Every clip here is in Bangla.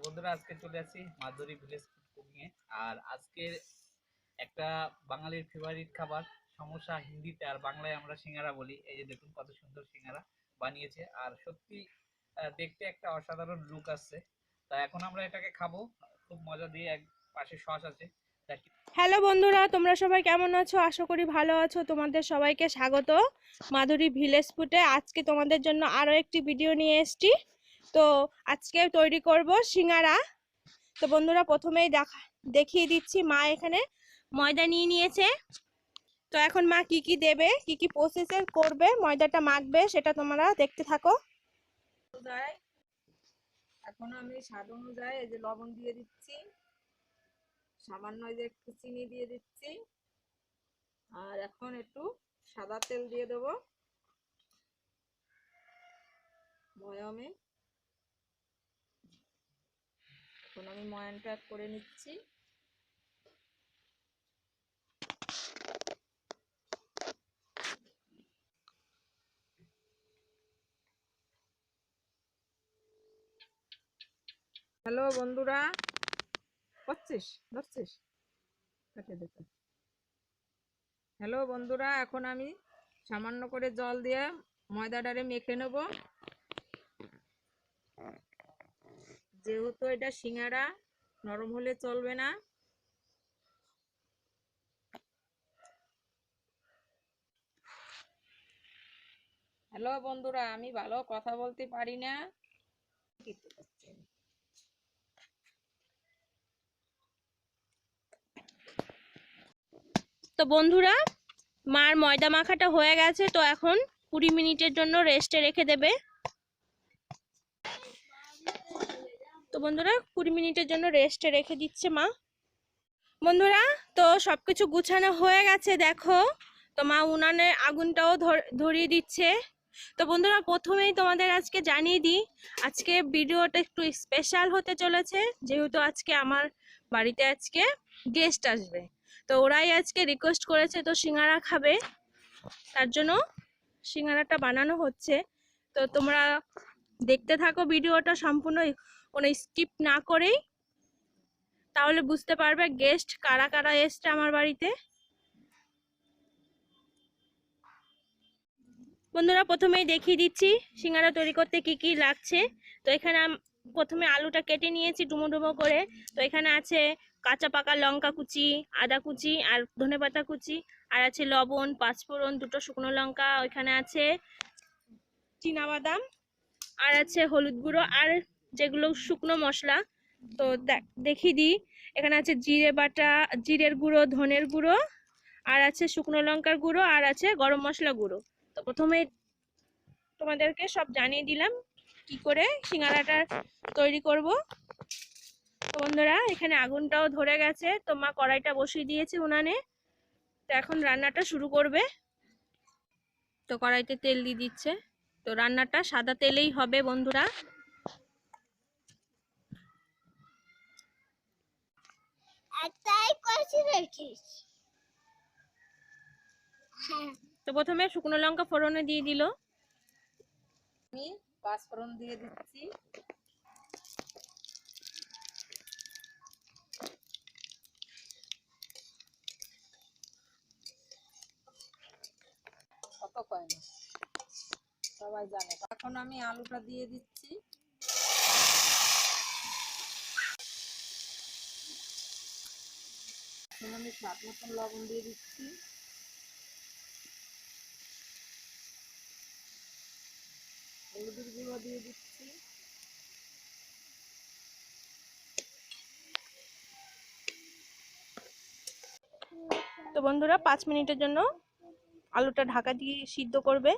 বন্ধুরা আজকে চলে আসি মাধুরী ভিলেজ ফুড কুকিং এ। আর আজকের একটা বাঙালির ফেভারিট খাবার সমোসা, হিন্দিতে আর বাংলায় আমরা সিঙ্গারা বলি। এই যে দেখুন কত সুন্দর সিঙ্গারা বানিয়েছে, আর সত্যি দেখতে একটা অসাধারণ লুক আসছে। তা এখন আমরা এটাকে খাবো খুব মজা দিয়ে। এক পাশে সস আছে। হ্যালো বন্ধুরা, তোমরা সবাই কেমন আছো? আশা করি ভালো আছো। তোমাদের সবাইকে স্বাগত মাধুরী ভিলেজ ফুডে। আজকে তোমাদের জন্য আরও একটি ভিডিও নিয়ে এসেছি। তো আজকে তৈরি করব সিঙ্গারা। তো বন্ধুরা প্রথমেই দেখিয়ে দিচ্ছি, মা এখানে ময়দা নিয়ে নিয়েছে। তো এখন মা কি কি দেবে, কি কি প্রসেসে করবে, ময়দাটা মাখবে, সেটা তোমরা দেখতে থাকো। এখন আমি স্বাদ অনুযায়ী এই যে লবণ দিয়ে দিচ্ছি, সামান্য এই যে একটু চিনি দিয়ে দিচ্ছি, আর এখন একটু সাদা তেল দিয়ে দেবো ময়ামে। এখন আমি ময়ানটা করে নিচ্ছি। হ্যালো বন্ধুরা, ধরছিস কাটে দিতে। হ্যালো বন্ধুরা, এখন আমি সামান্য করে জল দিয়ে ময়দাটারে মেখে নেব। যেহেতু এটা সিঙ্গারা, নরম হলে চলবে না। হ্যালো বন্ধুরা, আমি ভালো কথা বলতে পারি না। তো বন্ধুরা, মার ময়দা মাখাটা হয়ে গেছে। তো এখন 20 মিনিটের জন্য রেস্টে রেখে দেবে। তো বন্ধুরা 20 মিনিটের জন্য রেস্টে রেখে দিচ্ছে মা। বন্ধুরা তো সবকিছু গুছানো হয়ে গেছে, দেখো। তো মা উনানে আগুনটাও ধরিয়ে দিচ্ছে। তো বন্ধুরা প্রথমেই তোমাদের আজকে জানিয়ে দিই, আজকে ভিডিওটা একটু স্পেশাল হতে চলেছে। যেহেতু আজকে আমার বাড়িতে আজকে গেস্ট আসবে, তো ওরাই আজকে রিকোয়েস্ট করেছে তো সিঙ্গারা খাবে, তার জন্য সিঙ্গারাটা বানানো হচ্ছে। তো তোমরা দেখতে থাকো ভিডিওটা সম্পূর্ণ, কোনো স্কিপ না করেই, তাহলে বুঝতে পারবে গেস্ট কারা কারা এসছে আমার বাড়িতে। বন্ধুরা প্রথমেই দেখিয়ে দিচ্ছি সিঙ্গারা তৈরি করতে কি কি লাগছে। তো এখানে প্রথমে আলুটা কেটে নিয়েছি ডুমো ডুমো করে। তো এখানে আছে কাঁচা পাকা লঙ্কা কুচি, আদা কুচি, আর ধনেপাতা কুচি, আর আছে লবণ, পাঁচফোড়ন, দুটো শুকনো লঙ্কা, ওইখানে আছে চীনাবাদাম, আর আছে হলুদ গুঁড়ো, আর যেগুলো শুকনো মশলা। তো দেখিয়ে দিই, এখানে আছে জিরে বাটা, জিরের গুঁড়ো, ধনের গুঁড়ো, আর আছে শুকনো লঙ্কার গুঁড়ো, আর আছে গরম মশলা গুঁড়ো। তো প্রথমে তোমাদেরকে সব জানিয়ে দিলাম কি করে সিঙ্গারাটা তৈরি করব। তো বন্ধুরা এখানে আগুনটাও ধরে গেছে। তো মা কড়াইটা বসিয়ে দিয়েছে উনানে। তো এখন রান্নাটা শুরু করবে। তো কড়াইতে তেল দিয়ে দিচ্ছে। তো রান্নাটা সাদা তেলেই হবে বন্ধুরা। তো প্রথমে শুকনো লঙ্কা ফোড়নে দিয়ে দিল। আমি পাঁচফোড়ন দিয়ে দিচ্ছি, কত কয় না সবাই জানে। এখন আমি আলুটা দিয়ে দিচ্ছি, এখন আমি স্বাদ মতন লবণ দিয়ে দিচ্ছি, হলুদের গুঁড়ো দিয়ে দিচ্ছি, তো বন্ধুরা 5 মিনিটের জন্য আলুটা ঢাকা দিয়ে সিদ্ধ করবে।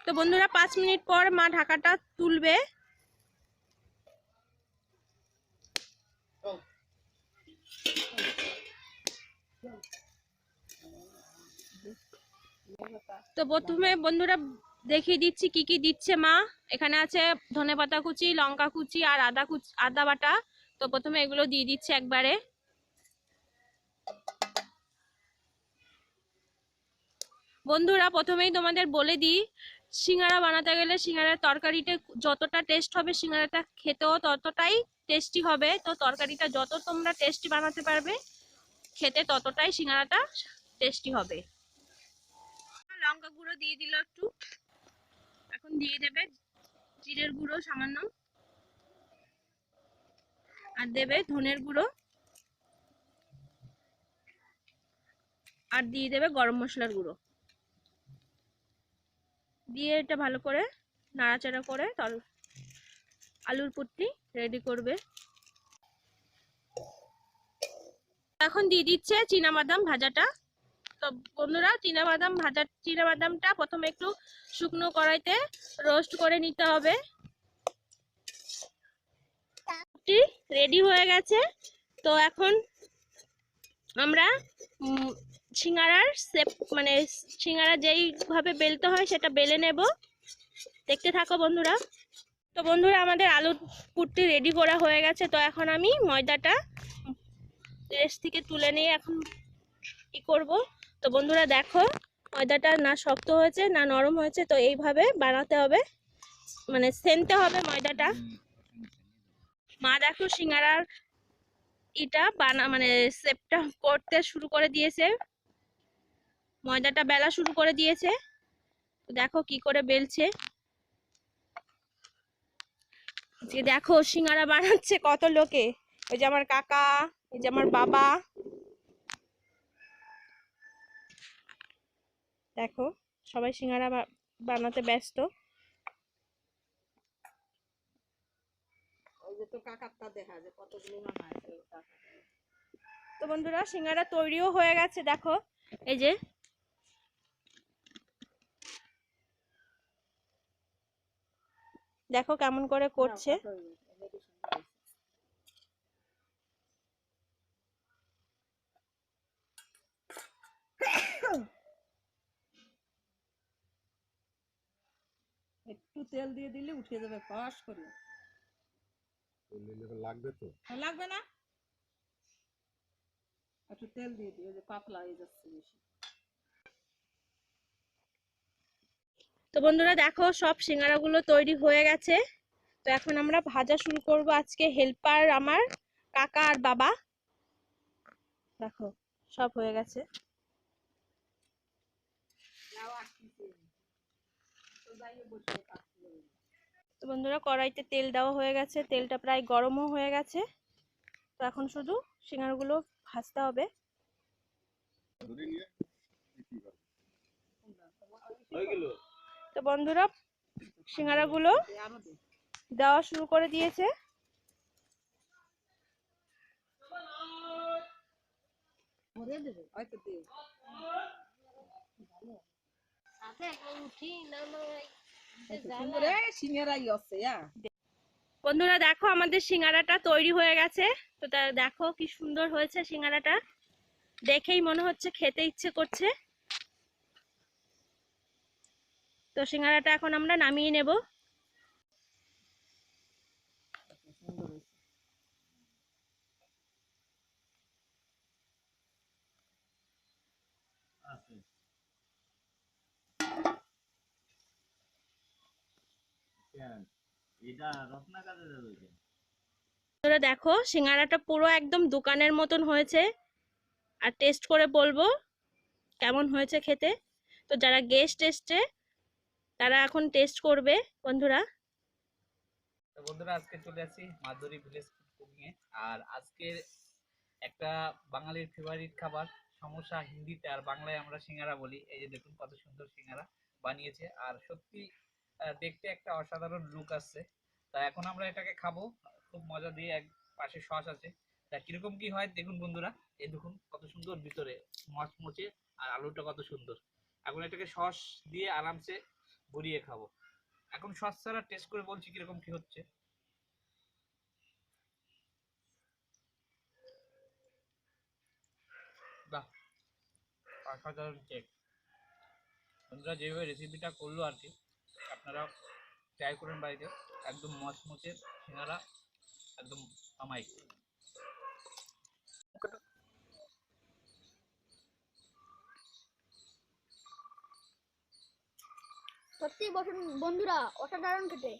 তো বন্ধুরা 5 মিনিট পর মা ঢাকাটা তুলবে। তো প্রথমে বন্ধুরা দেখিয়ে দিচ্ছি কি কি দিচ্ছে মা। এখানে আছে ধনেপাতা কুচি, লঙ্কা কুচি, আর আদা বাটা। তো প্রথমে এগুলো দিয়ে দিচ্ছে একবারে। বন্ধুরা প্রথমেই তোমাদের বলে দিই, সিঙ্গারা বানাতে গেলে সিঙ্গারার তরকারিটা যতটা টেস্ট হবে সিঙ্গারাটা খেতেও ততটাই টেস্টি হবে। তো তরকারিটা যত তোমরা টেস্টি বানাতে পারবে খেতে ততটাই সিঙ্গারাটা টেস্টি হবে। লঙ্কা গুঁড়ো দিয়ে দিল একটু, এখন দিয়ে দেবে জিরের গুঁড়ো সামান্য, আর দেবে ধনের গুঁড়ো, আর দিয়ে দেবে গরম মশলার গুঁড়ো। দিয়ে এটা ভালো করে নাড়াচাড়া করে আলুর পুরটি রেডি করবে। এখন দিয়ে দিচ্ছে চীনাবাদাম ভাজাটা। তো বন্ধুরা চীনাবাদামটা প্রথমে একটু শুকনো কড়াইতে রোস্ট করে নিতে হবে। রেডি হয়ে গেছে। তো এখন আমরা সিঙ্গারার শেপ মানে সিঙ্গারা যেইভাবে বেলতে হয় সেটা বেলে নেব। দেখতে থাকো বন্ধুরা। তো বন্ধুরা আমাদের আলুর পুরটি রেডি করা হয়ে গেছে। তো এখন আমি ময়দাটা রেস্ট থেকে তুলে নিয়ে এখন কি করব। তো বন্ধুরা দেখো ময়দাটা না শক্ত হয়েছে না নরম হয়েছে। তো এইভাবে বানাতে হবে, মানে সেনতে হবে ময়দাটা। মা দেখো সিঙ্গারার এটা মানে শেপটা করতে শুরু করে দিয়েছে, ময়দাটা বেলা শুরু করে দিয়েছে। দেখো কি করে বেলছে। যে দেখো সিঙ্গারা বানাচ্ছে কত লোকে, ওই যে আমার কাকা, এই যে আমার বাবা, দেখো সবাই সিঙ্গারা বানাতে ব্যস্ত। ওই যে তো কাকারটা দেখা যায় কতগুলো বানায়। তো বন্ধুরা সিঙ্গারা তৈরিও হয়ে গেছে। দেখো এই যে দেখো কেমন করে করছে। একটু তেল দিয়ে দিলে উঠে যাবে ফস করে। লাগবে তো? লাগবে না, একটু তেল দিয়ে দিও, যে পাতলা হয়ে যাচ্ছে বেশি। তো বন্ধুরা দেখো সব সিঙ্গারাগুলো তৈরি হয়ে গেছে। তো এখন আমরা ভাজা শুরু করব। আজকে হেল্পার আমার কাকা আর বাবা। দেখো সব হয়ে গেছে। তো বন্ধুরা কড়াইতে তেল দেওয়া হয়ে গেছে, তেলটা প্রায় গরমও হয়ে গেছে। তো এখন শুধু সিঙ্গারাগুলো ভাজতে হবে। তো বন্ধুরা সিঙ্গারাগুলো দেওয়া শুরু করে দিয়েছে। বন্ধুরা দেখো আমাদের সিঙ্গারাটা তৈরি হয়ে গেছে। তো দেখো কি সুন্দর হয়েছে সিঙ্গারাটা, দেখেই মনে হচ্ছে খেতে ইচ্ছে করছে। তো সিঙ্গারাটা এখন আমরা নামিয়ে নেব। বন্ধুরা দেখো সিঙ্গারাটা পুরো একদম দোকানের মতন হয়েছে। আর টেস্ট করে বলবো কেমন হয়েছে খেতে। তো যারা গেস্ট এসছে তারা এখন টেস্ট করবে বন্ধুরা। তো বন্ধুরা আজকে চলে আসি মাধুরী ভিলেজ ফুড কুকিং এ। আর আজকের একটা বাঙালির ফেভারিট খাবার সমোসা, হিন্দিতে আর বাংলায় আমরা সিঙ্গারা বলি। এই যে দেখুন কত সুন্দর সিঙ্গারা বানিয়েছে, আর সত্যি দেখতে একটা অসাধারণ লুক আসছে। তা এখন আমরা এটাকে খাবো খুব মজা দিয়ে। এক পাশে সস আছে, তা কিরকম কি হয় দেখুন বন্ধুরা। এই দেখুন কত সুন্দর ভিতরে মচমচে, আর আলুটা কত সুন্দর। এখন এটাকে সস দিয়ে আরামসে ভরিয়ে খাবো। এখন সস ছাড়া টেস্ট করে বলছি কিরকম কি হচ্ছে। বাহ, অসাধারণ কেক। বন্ধুরা যেভাবে রেসিপিটা করলো আর কি, আপনারা ট্রাই করেন বাড়িতে। একদম মচমচে সিঙ্গারা, একদম আমাই। সত্যি বন্ধুরা অসাধারণ খেতে।